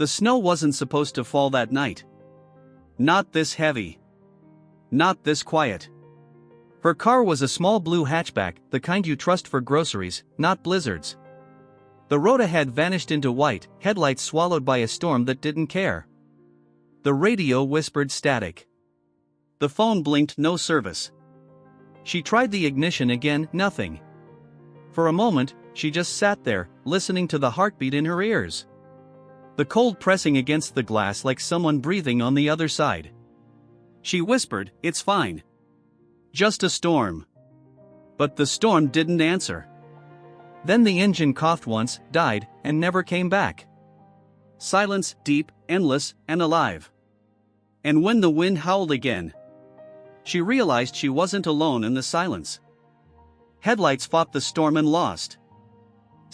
The snow wasn't supposed to fall that night. Not this heavy. Not this quiet. Her car was a small blue hatchback, the kind you trust for groceries, not blizzards. The road ahead vanished into white, headlights swallowed by a storm that didn't care. The radio whispered static. The phone blinked, no service. She tried the ignition again, nothing. For a moment, she just sat there, listening to the heartbeat in her ears. The cold pressing against the glass like someone breathing on the other side. She whispered, "It's fine. Just a storm." But the storm didn't answer. Then the engine coughed once, died, and never came back. Silence, deep, endless, and alive. And when the wind howled again, she realized she wasn't alone in the silence. Headlights fought the storm and lost.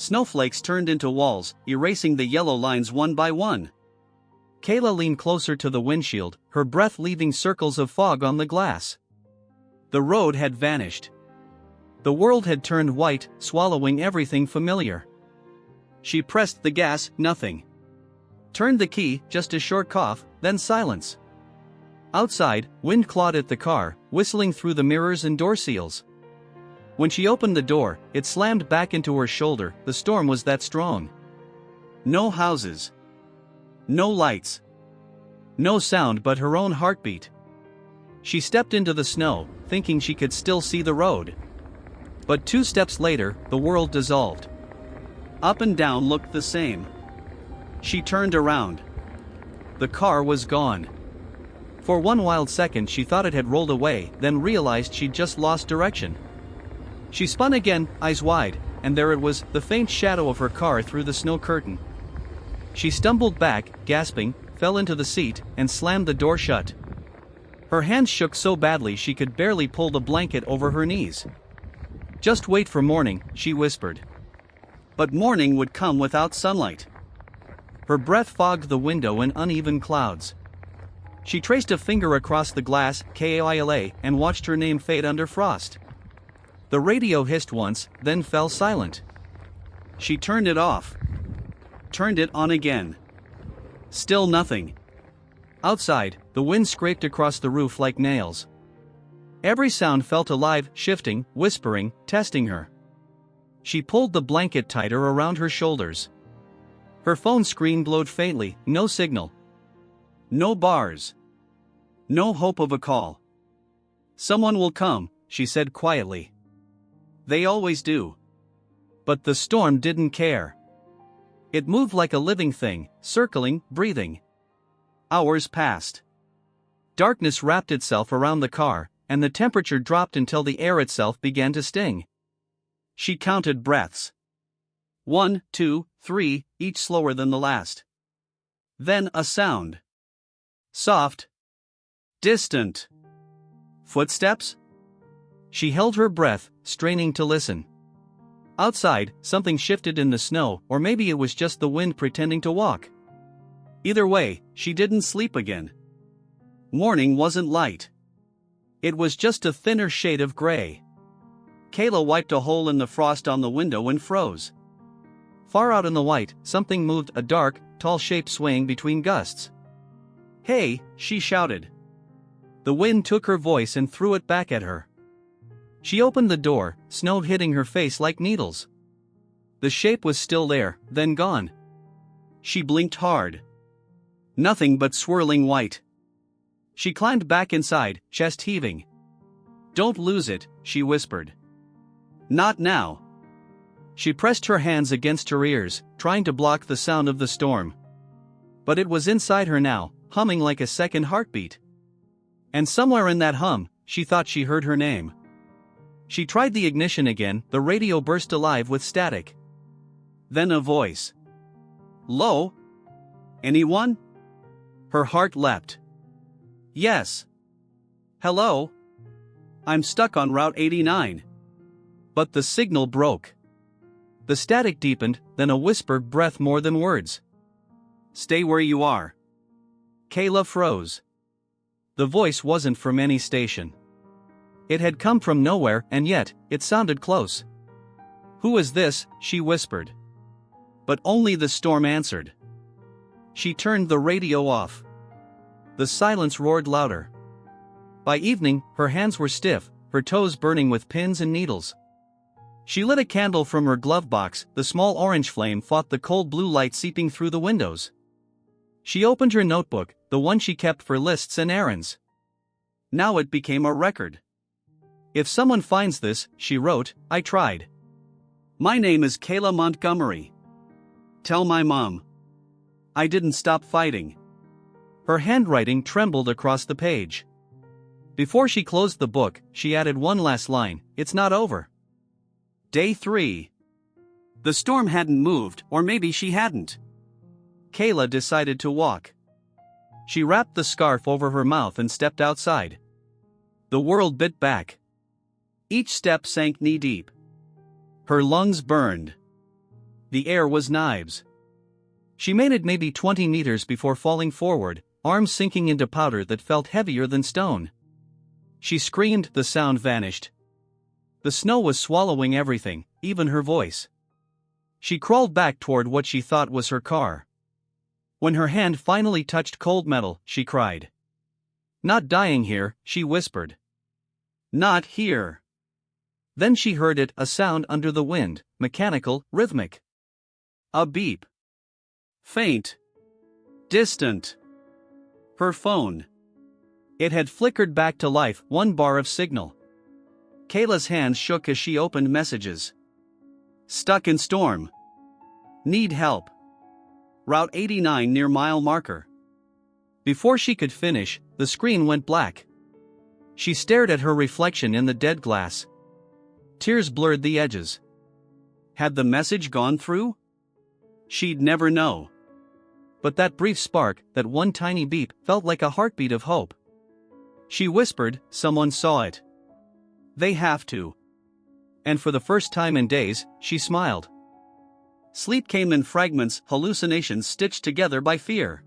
Snowflakes turned into walls, erasing the yellow lines one by one. Kayla leaned closer to the windshield, her breath leaving circles of fog on the glass. The road had vanished. The world had turned white, swallowing everything familiar. She pressed the gas, nothing. Turned the key, just a short cough, then silence. Outside, wind clawed at the car, whistling through the mirrors and door seals. When she opened the door, it slammed back into her shoulder, the storm was that strong. No houses. No lights. No sound but her own heartbeat. She stepped into the snow, thinking she could still see the road. But 2 steps later, the world dissolved. Up and down looked the same. She turned around. The car was gone. For one wild second she thought it had rolled away, then realized she'd just lost direction. She spun again, eyes wide, and there it was, the faint shadow of her car through the snow curtain. She stumbled back, gasping, fell into the seat, and slammed the door shut. Her hands shook so badly she could barely pull the blanket over her knees. "Just wait for morning," she whispered. But morning would come without sunlight. Her breath fogged the window in uneven clouds. She traced a finger across the glass, Kayla, and watched her name fade under frost. The radio hissed once, then fell silent. She turned it off. Turned it on again. Still nothing. Outside, the wind scraped across the roof like nails. Every sound felt alive, shifting, whispering, testing her. She pulled the blanket tighter around her shoulders. Her phone screen glowed faintly, no signal. No bars. No hope of a call. "Someone will come," she said quietly. "They always do." But the storm didn't care. It moved like a living thing, circling, breathing. Hours passed. Darkness wrapped itself around the car, and the temperature dropped until the air itself began to sting. She counted breaths. 1, 2, 3, each slower than the last. Then a sound. Soft. Distant. Footsteps? She held her breath, straining to listen. Outside, something shifted in the snow, or maybe it was just the wind pretending to walk. Either way, she didn't sleep again. Morning wasn't light. It was just a thinner shade of gray. Kayla wiped a hole in the frost on the window and froze. Far out in the white, something moved, a dark, tall shape swaying between gusts. "Hey," she shouted. The wind took her voice and threw it back at her. She opened the door, snow hitting her face like needles. The shape was still there, then gone. She blinked hard. Nothing but swirling white. She climbed back inside, chest heaving. "Don't lose it," she whispered. "Not now." She pressed her hands against her ears, trying to block the sound of the storm. But it was inside her now, humming like a second heartbeat. And somewhere in that hum, she thought she heard her name. She tried the ignition again, the radio burst alive with static. Then a voice. "Lo? Anyone?" Her heart leapt. "Yes. Hello? I'm stuck on Route 89. But the signal broke. The static deepened, then a whispered breath more than words. "Stay where you are." Kayla froze. The voice wasn't from any station. It had come from nowhere, and yet, it sounded close. "Who is this?" she whispered. But only the storm answered. She turned the radio off. The silence roared louder. By evening, her hands were stiff, her toes burning with pins and needles. She lit a candle from her glove box. The small orange flame fought the cold blue light seeping through the windows. She opened her notebook, the one she kept for lists and errands. Now it became a record. "If someone finds this," she wrote, "I tried. My name is Kayla Montgomery. Tell my mom. I didn't stop fighting." Her handwriting trembled across the page. Before she closed the book, she added one last line, "It's not over." Day 3. The storm hadn't moved, or maybe she hadn't. Kayla decided to walk. She wrapped the scarf over her mouth and stepped outside. The world bit back. Each step sank knee-deep. Her lungs burned. The air was knives. She made it maybe 20 meters before falling forward, arms sinking into powder that felt heavier than stone. She screamed, the sound vanished. The snow was swallowing everything, even her voice. She crawled back toward what she thought was her car. When her hand finally touched cold metal, she cried. "Not dying here," she whispered. "Not here." Then she heard it, a sound under the wind, mechanical, rhythmic. A beep. Faint. Distant. Her phone. It had flickered back to life, one bar of signal. Kayla's hands shook as she opened messages. "Stuck in storm. Need help. Route 89 near mile marker." Before she could finish, the screen went black. She stared at her reflection in the dead glass. Tears blurred the edges. Had the message gone through? She'd never know. But that brief spark, that one tiny beep, felt like a heartbeat of hope. She whispered, "Someone saw it. They have to." And for the first time in days, she smiled. Sleep came in fragments, hallucinations stitched together by fear.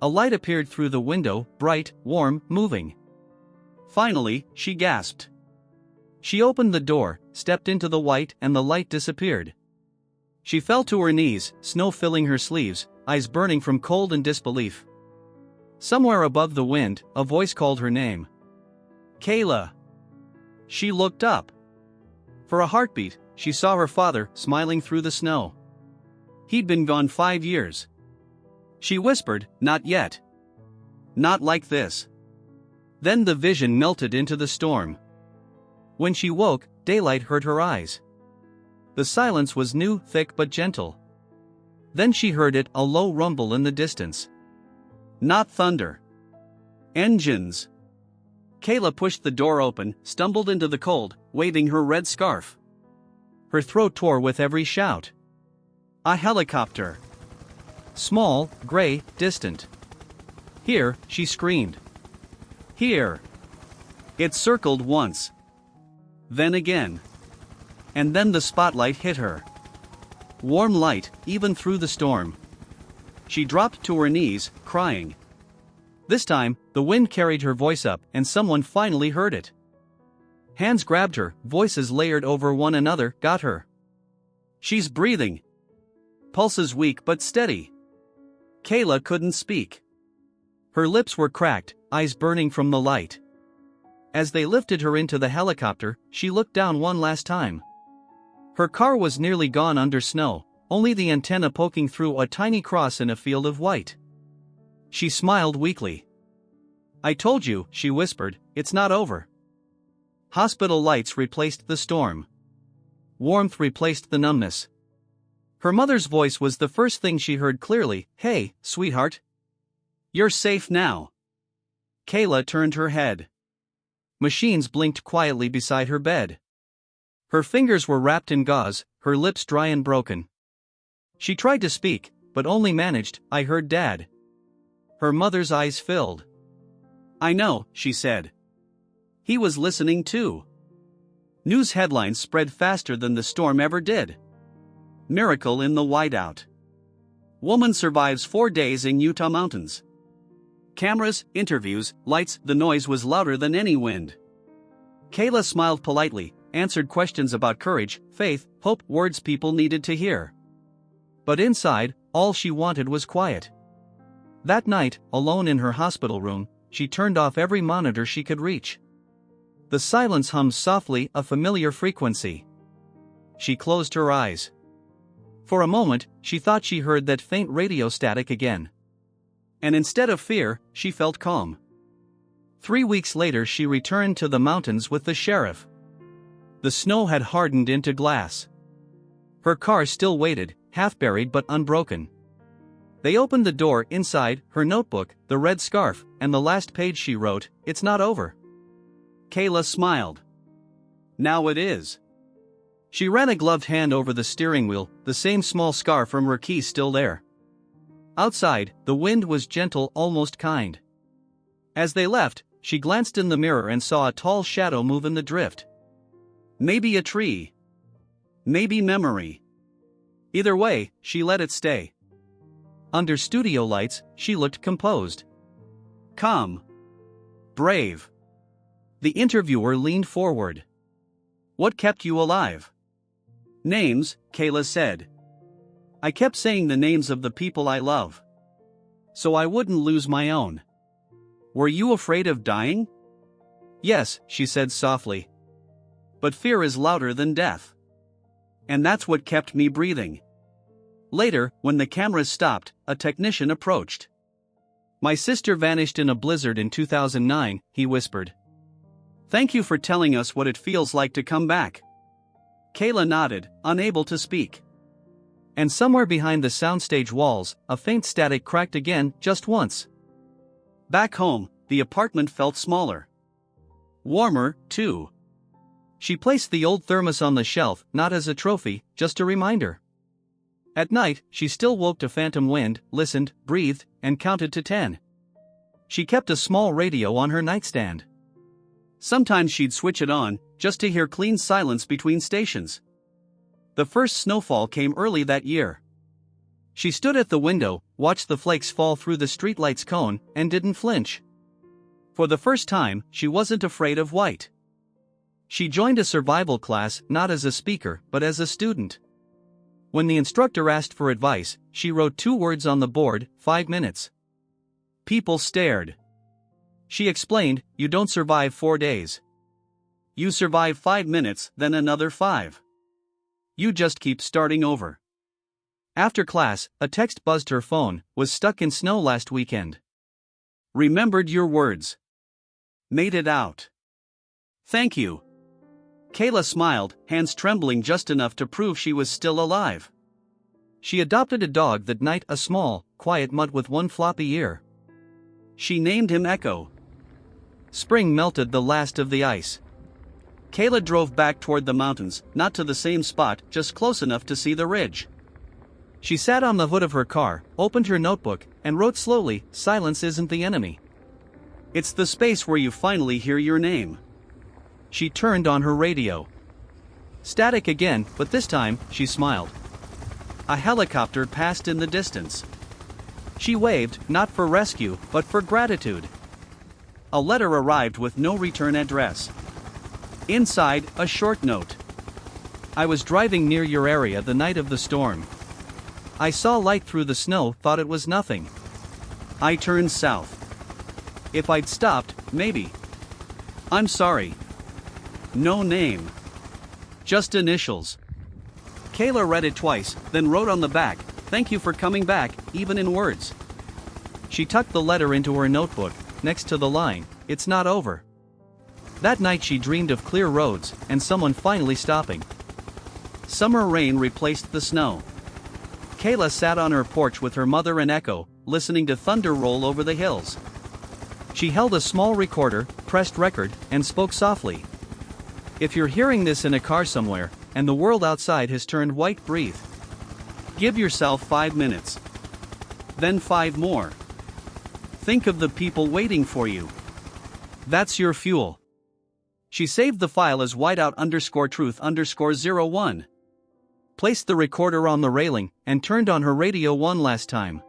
A light appeared through the window, bright, warm, moving. Finally, she gasped. She opened the door, stepped into the white, and the light disappeared. She fell to her knees, snow filling her sleeves, eyes burning from cold and disbelief. Somewhere above the wind, a voice called her name. "Kayla." She looked up. For a heartbeat, she saw her father, smiling through the snow. He'd been gone 5 years. She whispered, "Not yet. Not like this." Then the vision melted into the storm. When she woke, daylight hurt her eyes. The silence was new, thick but gentle. Then she heard it, a low rumble in the distance. Not thunder. Engines. Kayla pushed the door open, stumbled into the cold, waving her red scarf. Her throat tore with every shout. A helicopter. Small, gray, distant. "Here," she screamed. "Here." It circled once. Then again. And then the spotlight hit her. Warm light, even through the storm. She dropped to her knees, crying. This time, the wind carried her voice up, and someone finally heard it. Hands grabbed her, voices layered over one another, got her. She's breathing. Pulses weak but steady. Kayla couldn't speak. Her lips were cracked, eyes burning from the light. As they lifted her into the helicopter, she looked down one last time. Her car was nearly gone under snow, only the antenna poking through a tiny cross in a field of white. She smiled weakly. "I told you," she whispered, "it's not over." Hospital lights replaced the storm. Warmth replaced the numbness. Her mother's voice was the first thing she heard clearly. "Hey, sweetheart. You're safe now." Kayla turned her head. Machines blinked quietly beside her bed. Her fingers were wrapped in gauze, her lips dry and broken. She tried to speak, but only managed, "I heard Dad." Her mother's eyes filled. "I know," she said. He was listening too. News headlines spread faster than the storm ever did. Miracle in the whiteout. Woman survives 4 days in Utah mountains. Cameras, interviews, lights, the noise was louder than any wind. Kayla smiled politely, answered questions about courage, faith, hope, words people needed to hear. But inside, all she wanted was quiet. That night, alone in her hospital room, she turned off every monitor she could reach. The silence hummed softly, a familiar frequency. She closed her eyes. For a moment, she thought she heard that faint radio static again. And instead of fear, she felt calm. 3 weeks later, she returned to the mountains with the sheriff. The snow had hardened into glass. Her car still waited, half buried but unbroken. They opened the door. Inside, her notebook, the red scarf, and the last page she wrote, "It's not over." Kayla smiled. Now it is. She ran a gloved hand over the steering wheel, the same small scar from her key still there. Outside, the wind was gentle, almost kind. As they left, she glanced in the mirror and saw a tall shadow move in the drift. Maybe a tree. Maybe memory. Either way, she let it stay. Under studio lights, she looked composed. Calm. Brave. The interviewer leaned forward. "What kept you alive?" "Names," Kayla said. "I kept saying the names of the people I love. So I wouldn't lose my own." "Were you afraid of dying?" "Yes," she said softly. "But fear is louder than death. And that's what kept me breathing." Later, when the cameras stopped, a technician approached. "My sister vanished in a blizzard in 2009, he whispered. "Thank you for telling us what it feels like to come back." Kayla nodded, unable to speak. And somewhere behind the soundstage walls, a faint static cracked again, just once. Back home, the apartment felt smaller. Warmer, too. She placed the old thermos on the shelf, not as a trophy, just a reminder. At night, she still woke to phantom wind, listened, breathed, and counted to 10. She kept a small radio on her nightstand. Sometimes she'd switch it on, just to hear clean silence between stations. The first snowfall came early that year. She stood at the window, watched the flakes fall through the streetlight's cone, and didn't flinch. For the first time, she wasn't afraid of white. She joined a survival class, not as a speaker, but as a student. When the instructor asked for advice, she wrote 2 words on the board, 5 minutes. People stared. She explained, "You don't survive 4 days. You survive 5 minutes, then another 5. You just keep starting over." After class, a text buzzed her phone. "Was stuck in snow last weekend. Remembered your words. Made it out. Thank you." Kayla smiled, hands trembling just enough to prove she was still alive. She adopted a dog that night, a small, quiet mutt with 1 floppy ear. She named him Echo. Spring melted the last of the ice. Kayla drove back toward the mountains, not to the same spot, just close enough to see the ridge. She sat on the hood of her car, opened her notebook, and wrote slowly, "Silence isn't the enemy. It's the space where you finally hear your name." She turned on her radio. Static again, but this time, she smiled. A helicopter passed in the distance. She waved, not for rescue, but for gratitude. A letter arrived with no return address. Inside, a short note. "I was driving near your area the night of the storm. I saw light through the snow, thought it was nothing. I turned south. If I'd stopped, maybe. I'm sorry. No name. Just initials." Kayla read it twice, then wrote on the back, "Thank you for coming back," even in words. She tucked the letter into her notebook, next to the line, "It's not over." That night she dreamed of clear roads, and someone finally stopping. Summer rain replaced the snow. Kayla sat on her porch with her mother and Echo, listening to thunder roll over the hills. She held a small recorder, pressed record, and spoke softly. "If you're hearing this in a car somewhere, and the world outside has turned white, breathe. Give yourself 5 minutes. Then 5 more. Think of the people waiting for you. That's your fuel." She saved the file as whiteout_truth_01. Placed the recorder on the railing, and turned on her radio one last time.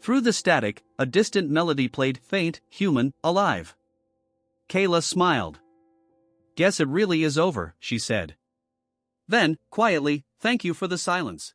Through the static, a distant melody played, faint, human, alive. Kayla smiled. "Guess it really is over," she said. Then, quietly, "Thank you for the silence."